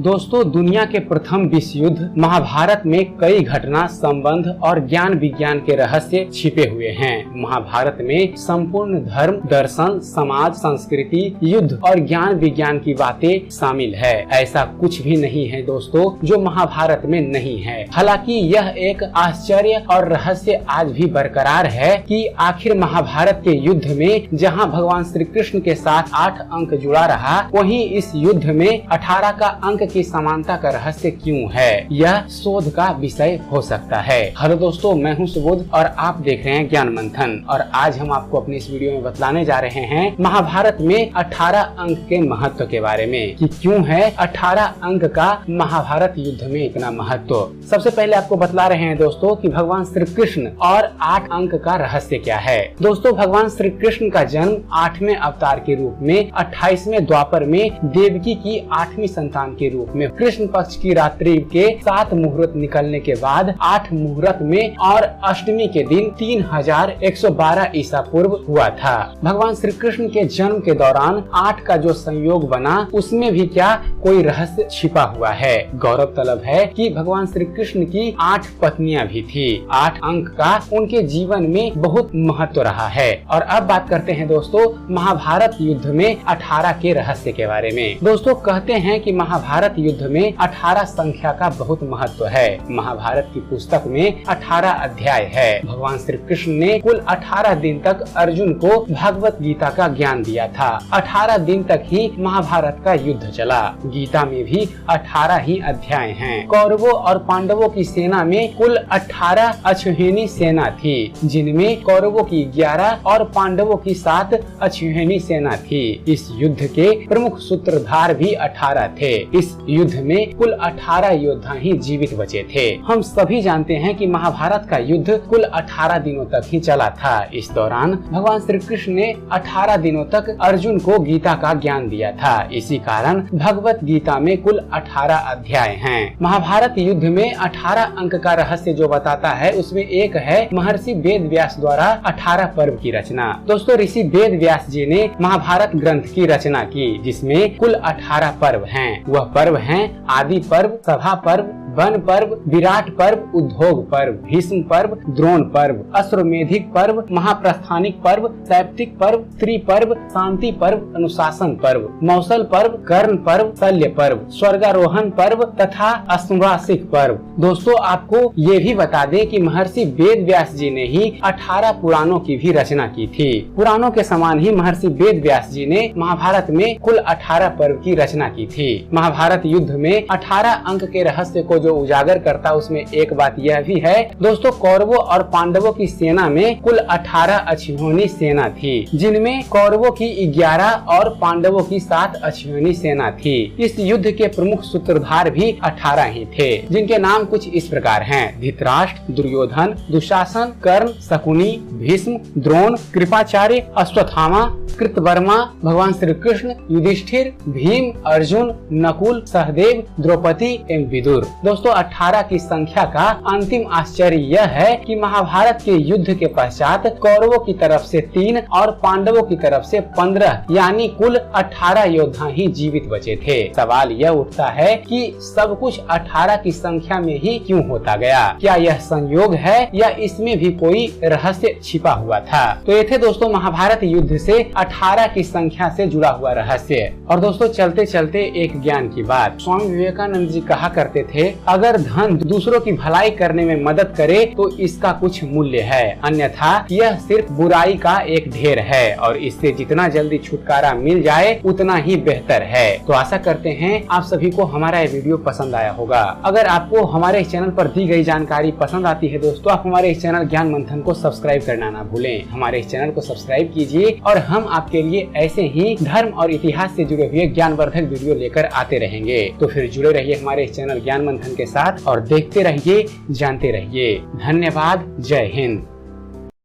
दोस्तों, दुनिया के प्रथम विश्व युद्ध महाभारत में कई घटना, संबंध और ज्ञान विज्ञान के रहस्य छिपे हुए हैं। महाभारत में संपूर्ण धर्म, दर्शन, समाज, संस्कृति, युद्ध और ज्ञान विज्ञान की बातें शामिल है। ऐसा कुछ भी नहीं है दोस्तों जो महाभारत में नहीं है। हालांकि यह एक आश्चर्य और रहस्य आज भी बरकरार है कि आखिर महाभारत के युद्ध में जहां भगवान श्री कृष्ण के साथ 8 अंक जुड़ा रहा, वहीं इस युद्ध में 18 का अंक की समानता का रहस्य क्यों है, यह शोध का विषय हो सकता है। हेलो दोस्तों, मैं हूं सुबोध और आप देख रहे हैं ज्ञान मंथन। और आज हम आपको अपनी इस वीडियो में बतलाने जा रहे हैं महाभारत में 18 अंक के महत्व के बारे में कि क्यों है 18 अंक का महाभारत युद्ध में इतना महत्व। सबसे पहले आपको बतला रहे हैं दोस्तों कि भगवान श्री कृष्ण और 8 अंक का रहस्य क्या है। दोस्तों, भगवान श्री कृष्ण का जन्म 8वें अवतार के रूप में 28वें द्वापर में देवकी की 8वीं संतान के रूप में कृष्ण पक्ष की रात्रि के 7 मुहूर्त निकलने के बाद 8 मुहूर्त में और अष्टमी के दिन 3112 ईसा पूर्व हुआ था। भगवान श्री कृष्ण के जन्म के दौरान 8 का जो संयोग बना उसमें भी क्या कोई रहस्य छिपा हुआ है। गौरव तलब है कि भगवान श्री कृष्ण की 8 पत्नियां भी थी। 8 अंक का उनके जीवन में बहुत महत्व रहा है। और अब बात करते हैं दोस्तों महाभारत युद्ध में 18 के रहस्य के बारे में। दोस्तों, कहते हैं कि महाभारत युद्ध में 18 संख्या का बहुत महत्व है। महाभारत की पुस्तक में 18 अध्याय है। भगवान श्री कृष्ण ने कुल 18 दिन तक अर्जुन को भगवत गीता का ज्ञान दिया था। 18 दिन तक ही महाभारत का युद्ध चला। गीता में भी 18 ही अध्याय हैं। कौरवों और पांडवों की सेना में कुल 18 अश्विनी सेना थी, जिनमें कौरवों की 11 और पांडवों की 7 अश्विनी सेना थी। इस युद्ध के प्रमुख सूत्रधार भी 18 थे। इस युद्ध में कुल 18 योद्धा ही जीवित बचे थे। हम सभी जानते हैं कि महाभारत का युद्ध कुल 18 दिनों तक ही चला था। इस दौरान भगवान श्री कृष्ण ने 18 दिनों तक अर्जुन को गीता का ज्ञान दिया था। इसी कारण भगवत गीता में कुल 18 अध्याय हैं। महाभारत युद्ध में 18 अंक का रहस्य जो बताता है उसमें एक है महर्षि वेद व्यास द्वारा 18 पर्व की रचना। दोस्तों, ऋषि वेद व्यास जी ने महाभारत ग्रंथ की रचना की, जिसमें कुल 18 पर्व हैं। वह पर्व हैं आदि पर्व, सभा पर्व, वन पर्व, विराट पर्व, उद्योग पर्व, भीष्म पर्व, द्रोण पर्व, अश्वमेधिक पर्व, महाप्रस्थानिक पर्व, सैप्तिक पर्व, त्रिपर्व, शांति पर्व, अनुशासन पर्व, मौसल पर्व, कर्ण पर्व, शल्य पर्व, स्वर्गारोहण पर्व तथा अश्वासिक पर्व। दोस्तों, आपको ये भी बता दें कि महर्षि वेद व्यास जी ने ही 18 पुराणों की भी रचना की थी। पुराणों के समान ही महर्षि वेद व्यास जी ने महाभारत में कुल 18 पर्व की रचना की थी। महाभारत युद्ध में 18 अंक के रहस्य को जो उजागर करता उसमें एक बात यह भी है दोस्तों, कौरवों और पांडवों की सेना में कुल 18 अश्विनी सेना थी, जिनमें कौरवों की 11 और पांडवों की 7 अश्विनी सेना थी। इस युद्ध के प्रमुख सूत्रधार भी 18 ही थे, जिनके नाम कुछ इस प्रकार हैं: धृतराष्ट्र, दुर्योधन, दुशासन, कर्ण, शकुनी, भीष्म, द्रोण, कृपाचार्य, अश्वत्थामा, कृतवर्मा, भगवान श्री कृष्ण, युधिष्ठिर, भीम, अर्जुन, नकुल, सहदेव, द्रौपदी एवं विदुर। दोस्तों, 18 की संख्या का अंतिम आश्चर्य यह है कि महाभारत के युद्ध के पश्चात कौरवों की तरफ से 3 और पांडवों की तरफ से 15 यानी कुल 18 योद्धा ही जीवित बचे थे। सवाल यह उठता है कि सब कुछ 18 की संख्या में ही क्यों होता गया? क्या यह संयोग है या इसमें भी कोई रहस्य छिपा हुआ था? तो ये थे दोस्तों महाभारत युद्ध से 18 की संख्या से जुड़ा हुआ रहस्य। और दोस्तों, चलते चलते एक ज्ञान की बात। स्वामी विवेकानंद जी कहा करते थे, अगर धन दूसरों की भलाई करने में मदद करे तो इसका कुछ मूल्य है, अन्यथा यह सिर्फ बुराई का एक ढेर है और इससे जितना जल्दी छुटकारा मिल जाए उतना ही बेहतर है। तो आशा करते हैं आप सभी को हमारा ये वीडियो पसंद आया होगा। अगर आपको हमारे इस चैनल पर दी गई जानकारी पसंद आती है दोस्तों, आप हमारे इस चैनल ज्ञान मंथन को सब्सक्राइब करना ना भूलें। हमारे इस चैनल को सब्सक्राइब कीजिए और हम आपके लिए ऐसे ही धर्म और इतिहास से जुड़े हुए ज्ञानवर्धक वीडियो लेकर आते रहेंगे। तो फिर जुड़े रहिए हमारे इस चैनल ज्ञान मंथन के साथ और देखते रहिए, जानते रहिए। धन्यवाद। जय हिंद।